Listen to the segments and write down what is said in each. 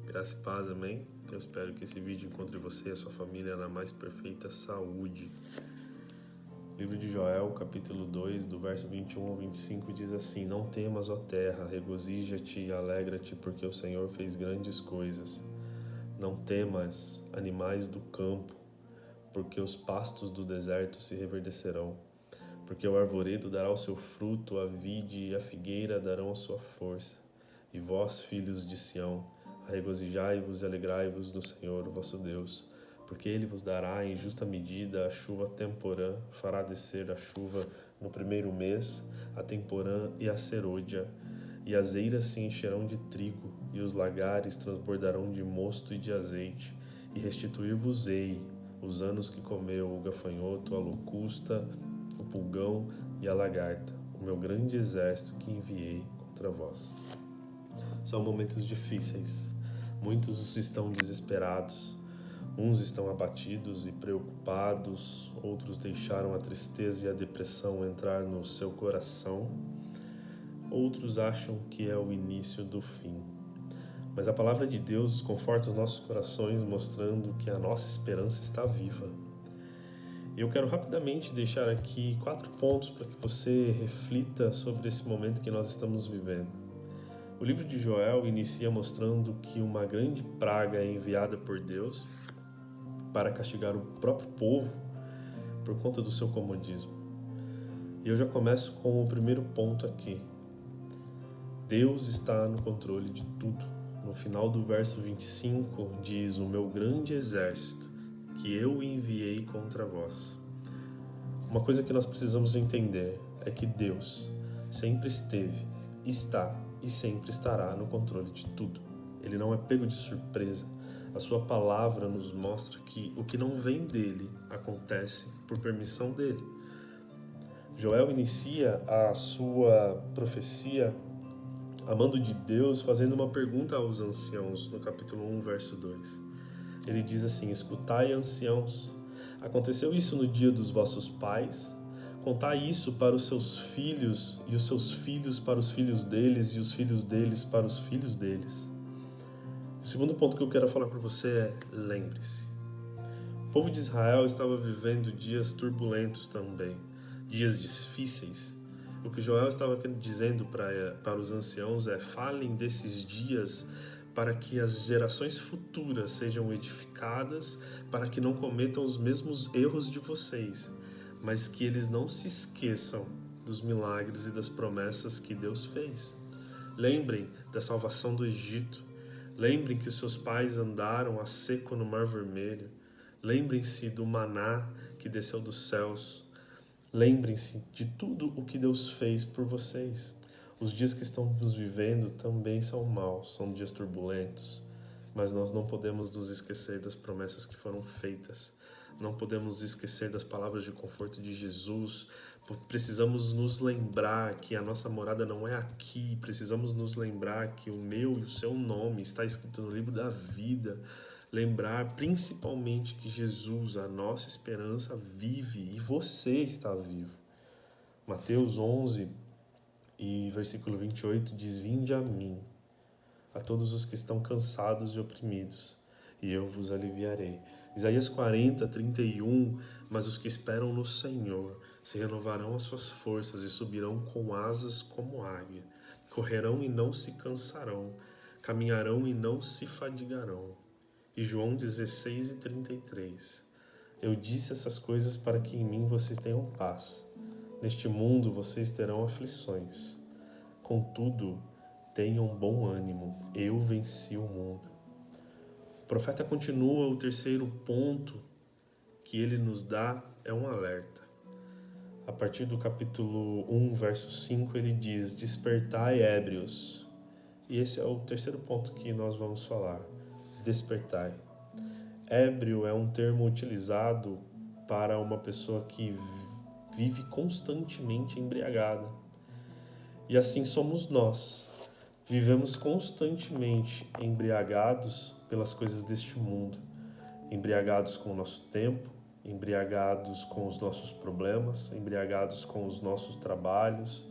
Graça e paz, amém? Eu espero que esse vídeo encontre você e a sua família na mais perfeita saúde. Livro de Joel, capítulo 2, do verso 21 ao 25, diz assim: Não temas, ó terra, regozija-te e alegra-te, porque o Senhor fez grandes coisas. Não temas, animais do campo, porque os pastos do deserto se reverdecerão. Porque o arvoredo dará o seu fruto, a vide e a figueira darão a sua força. E vós, filhos de Sião, regozijai-vos e alegrai-vos no Senhor, o vosso Deus, porque Ele vos dará em justa medida a chuva temporã, fará descer a chuva no primeiro mês, a temporã e a serôdia, e as eiras se encherão de trigo, e os lagares transbordarão de mosto e de azeite, e restituir-vos-ei os anos que comeu o gafanhoto, a locusta, o pulgão e a lagarta, o meu grande exército que enviei contra vós. São momentos difíceis. Muitos estão desesperados. Uns estão abatidos e preocupados. Outros deixaram a tristeza e a depressão entrar no seu coração. Outros acham que é o início do fim. Mas a palavra de Deus conforta os nossos corações, mostrando que a nossa esperança está viva. Eu quero rapidamente deixar aqui 4 pontos para que você reflita sobre esse momento que nós estamos vivendo. O livro de Joel inicia mostrando que uma grande praga é enviada por Deus para castigar o próprio povo por conta do seu comodismo. E eu já começo com o primeiro ponto aqui. Deus está no controle de tudo. No final do verso 25 diz: O meu grande exército que eu enviei contra vós. Uma coisa que nós precisamos entender é que Deus sempre esteve, está e sempre estará no controle de tudo. Ele não é pego de surpresa. A sua palavra nos mostra que o que não vem dele acontece por permissão dele. Joel inicia a sua profecia amando de Deus, fazendo uma pergunta aos anciãos no capítulo 1, verso 2. Ele diz assim: Escutai, anciãos, aconteceu isso no dia dos vossos pais? Contai isso para os seus filhos, e os seus filhos para os filhos deles, e os filhos deles para os filhos deles. O segundo ponto que eu quero falar para você é: lembre-se. O povo de Israel estava vivendo dias turbulentos também, dias difíceis. O que Joel estava dizendo para os anciãos é: falem desses dias para que as gerações futuras sejam edificadas, para que não cometam os mesmos erros de vocês, mas que eles não se esqueçam dos milagres e das promessas que Deus fez. Lembrem da salvação do Egito. Lembrem que os seus pais andaram a seco no Mar Vermelho. Lembrem-se do maná que desceu dos céus. Lembrem-se de tudo o que Deus fez por vocês. Os dias que estamos vivendo também são maus, são dias turbulentos, mas nós não podemos nos esquecer das promessas que foram feitas. Não podemos esquecer das palavras de conforto de Jesus. Precisamos nos lembrar que a nossa morada não é aqui. Precisamos nos lembrar que o meu e o seu nome está escrito no livro da vida. Lembrar principalmente que Jesus, a nossa esperança, vive e você está vivo. Mateus 11 e versículo 28 diz: Vinde a mim, a todos os que estão cansados e oprimidos, e eu vos aliviarei. Isaías 40, 31, mas os que esperam no Senhor se renovarão as suas forças e subirão com asas como águia. Correrão e não se cansarão, caminharão e não se fadigarão. E João 16 e 33. Eu disse essas coisas para que em mim vocês tenham paz. Neste mundo vocês terão aflições. Contudo, tenham bom ânimo. Eu venci o mundo. O profeta continua, o terceiro ponto que ele nos dá é um alerta. A partir do capítulo 1, verso 5, ele diz: Despertai, ébrios. E esse é o terceiro ponto que nós vamos falar. Despertai. Ébrio é um termo utilizado para uma pessoa que vive constantemente embriagada. E assim somos nós. Vivemos constantemente embriagados pelas coisas deste mundo, embriagados com o nosso tempo, embriagados com os nossos problemas, embriagados com os nossos trabalhos,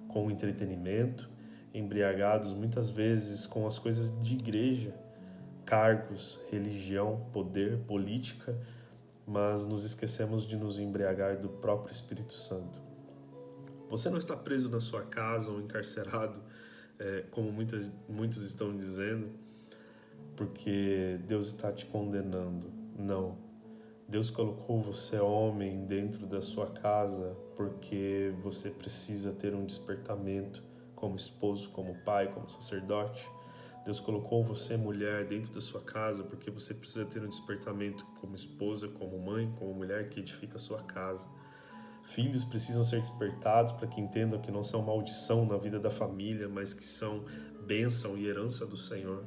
com o entretenimento, embriagados muitas vezes com as coisas de igreja, cargos, religião, poder, política, mas nos esquecemos de nos embriagar do próprio Espírito Santo. Você não está preso na sua casa ou encarcerado, como muitos estão dizendo, porque Deus está te condenando. Não. Deus colocou você, homem, dentro da sua casa porque você precisa ter um despertamento como esposo, como pai, como sacerdote. Deus colocou você, mulher, dentro da sua casa porque você precisa ter um despertamento como esposa, como mãe, como mulher que edifica a sua casa. Filhos precisam ser despertados para que entendam que não são maldição na vida da família, mas que são bênção e herança do Senhor.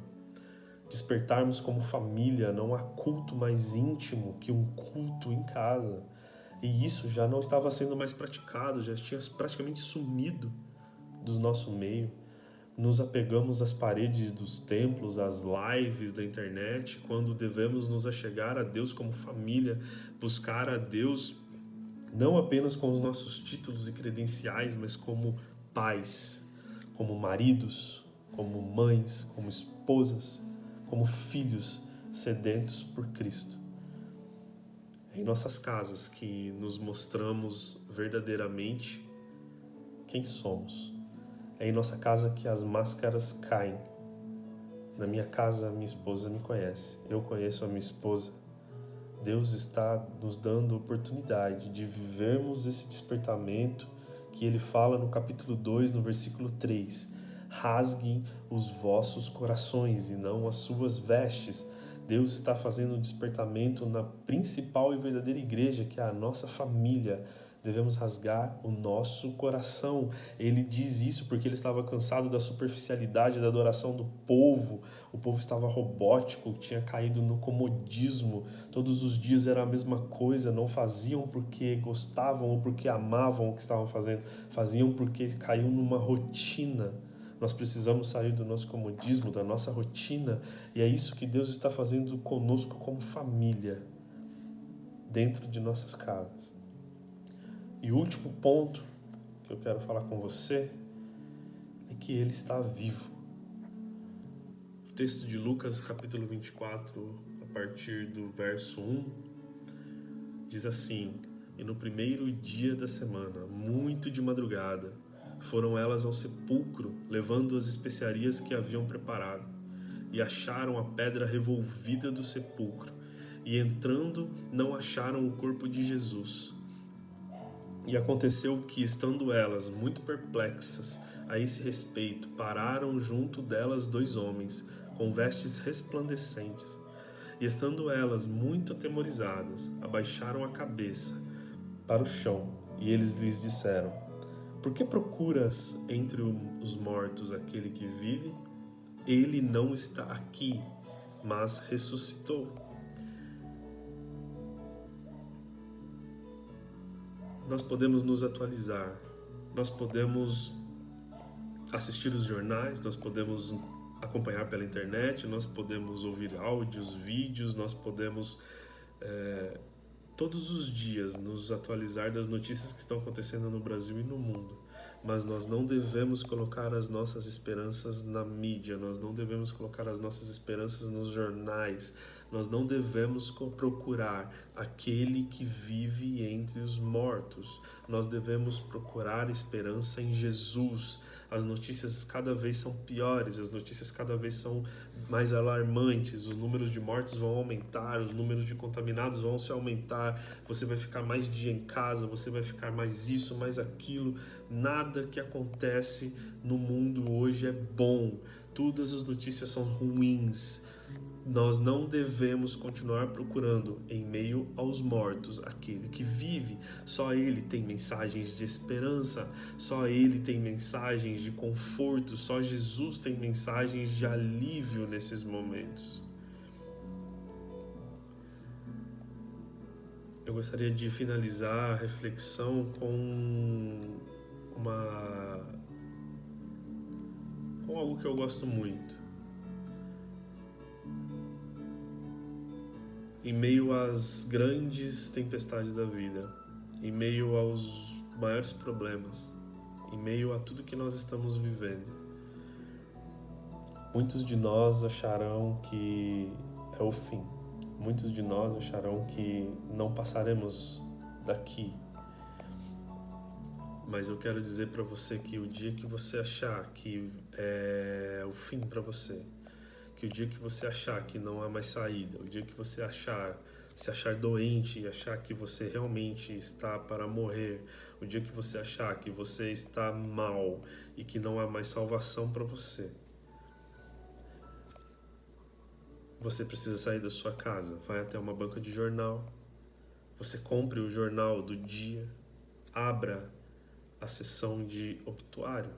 Despertarmos como família, não há culto mais íntimo que um culto em casa. E isso já não estava sendo mais praticado, já tinha praticamente sumido do nosso meio. Nos apegamos às paredes dos templos, às lives da internet, quando devemos nos achegar a Deus como família, buscar a Deus não apenas com os nossos títulos e credenciais, mas como pais, como maridos, como mães, como esposas, como filhos sedentos por Cristo. É em nossas casas que nos mostramos verdadeiramente quem somos. É em nossa casa que as máscaras caem. Na minha casa, minha esposa me conhece. Eu conheço a minha esposa. Deus está nos dando oportunidade de vivermos esse despertamento que Ele fala no capítulo 2, no versículo 3. Rasguem os vossos corações e não as suas vestes. Deus está fazendo um despertamento na principal e verdadeira igreja, que é a nossa família. Devemos rasgar o nosso coração. Ele diz isso porque ele estava cansado da superficialidade da adoração do povo. O povo estava robótico, tinha caído no comodismo. Todos os dias era a mesma coisa, não faziam porque gostavam ou porque amavam o que estavam fazendo. Faziam porque caiu numa rotina. Nós precisamos sair do nosso comodismo, da nossa rotina, e é isso que Deus está fazendo conosco como família, dentro de nossas casas. E o último ponto que eu quero falar com você é que Ele está vivo. O texto de Lucas, capítulo 24, a partir do verso 1, diz assim: E no primeiro dia da semana, muito de madrugada, foram elas ao sepulcro, levando as especiarias que haviam preparado, e acharam a pedra revolvida do sepulcro, e entrando não acharam o corpo de Jesus. E aconteceu que, estando elas muito perplexas a esse respeito, pararam junto delas 2 homens, com vestes resplandecentes. E estando elas muito atemorizadas, abaixaram a cabeça para o chão, e eles lhes disseram: Por que procuras entre os mortos aquele que vive? Ele não está aqui, mas ressuscitou. Nós podemos nos atualizar, nós podemos assistir os jornais, nós podemos acompanhar pela internet, nós podemos ouvir áudios, vídeos, nós podemos todos os dias nos atualizar das notícias que estão acontecendo no Brasil e no mundo. Mas nós não devemos colocar as nossas esperanças na mídia, nós não devemos colocar as nossas esperanças nos jornais, nós não devemos procurar aquele que vive entre os mortos, nós devemos procurar esperança em Jesus. As notícias cada vez são piores, as notícias cada vez são mais alarmantes, os números de mortos vão aumentar, os números de contaminados vão se aumentar, você vai ficar mais dia em casa, você vai ficar mais isso, mais aquilo. Nada que acontece no mundo hoje é bom, todas as notícias são ruins. Nós não devemos continuar procurando em meio aos mortos aquele que vive. Só Ele tem mensagens de esperança, só Ele tem mensagens de conforto, só Jesus tem mensagens de alívio nesses momentos. Eu gostaria de finalizar a reflexão com algo que eu gosto muito. Em meio às grandes tempestades da vida, em meio aos maiores problemas, em meio a tudo que nós estamos vivendo, Muitos de nós acharão que é o fim. Muitos de nós acharão que não passaremos daqui. Mas eu quero dizer para você que o dia que você achar que é o fim para você, que o dia que você achar que não há mais saída, o dia que você se achar doente e achar que você realmente está para morrer, o dia que você achar que você está mal e que não há mais salvação para você, você precisa sair da sua casa, vai até uma banca de jornal, você compre o jornal do dia, abra a seção de obituário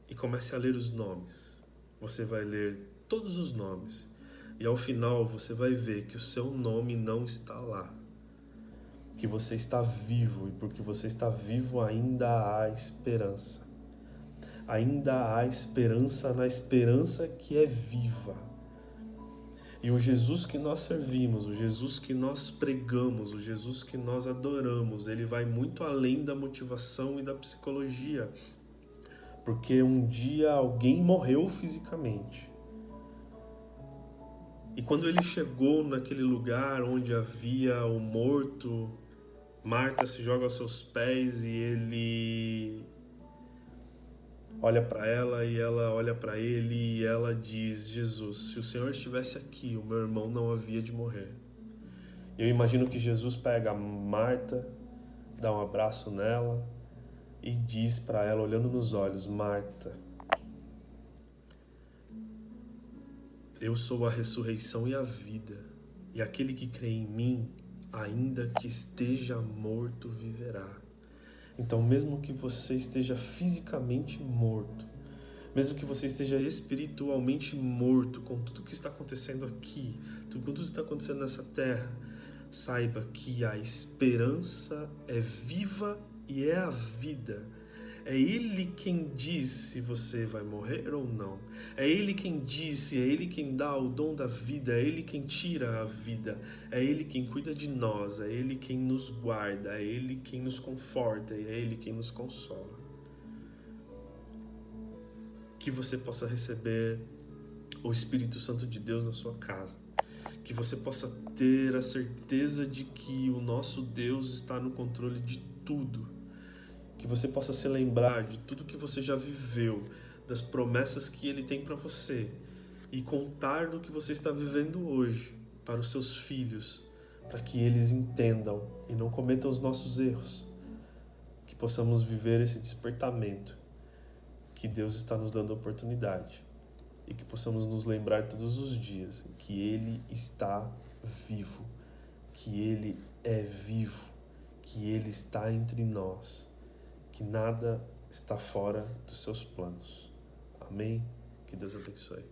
e comece a ler os nomes. Você vai ler todos os nomes e ao final você vai ver que o seu nome não está lá, que você está vivo, e porque você está vivo ainda há esperança. Ainda há esperança na esperança que é viva. E o Jesus que nós servimos, o Jesus que nós pregamos, o Jesus que nós adoramos, ele vai muito além da motivação e da psicologia. Porque um dia alguém morreu fisicamente. E quando ele chegou naquele lugar onde havia o morto, Marta se joga aos seus pés e ele olha para ela e ela olha para ele e ela diz: Jesus, se o Senhor estivesse aqui, o meu irmão não havia de morrer. Eu imagino que Jesus pega a Marta, dá um abraço nela e diz para ela, olhando nos olhos: Marta, eu sou a ressurreição e a vida, e aquele que crê em mim, ainda que esteja morto, viverá. Então, mesmo que você esteja fisicamente morto, mesmo que você esteja espiritualmente morto com tudo que está acontecendo aqui, tudo que está acontecendo nessa terra, saiba que a esperança é viva e é a vida. É Ele quem diz se você vai morrer ou não. É Ele quem diz, é Ele quem dá o dom da vida, é Ele quem tira a vida, é Ele quem cuida de nós, é Ele quem nos guarda, é Ele quem nos conforta, é Ele quem nos consola. Que você possa receber o Espírito Santo de Deus na sua casa. Que você possa ter a certeza de que o nosso Deus está no controle de tudo. Que você possa se lembrar de tudo que você já viveu, das promessas que Ele tem para você e contar do que você está vivendo hoje para os seus filhos, para que eles entendam e não cometam os nossos erros. Que possamos viver esse despertamento que Deus está nos dando a oportunidade e que possamos nos lembrar todos os dias que Ele está vivo, que Ele é vivo, que Ele está entre nós, que nada está fora dos seus planos. Amém? Que Deus abençoe.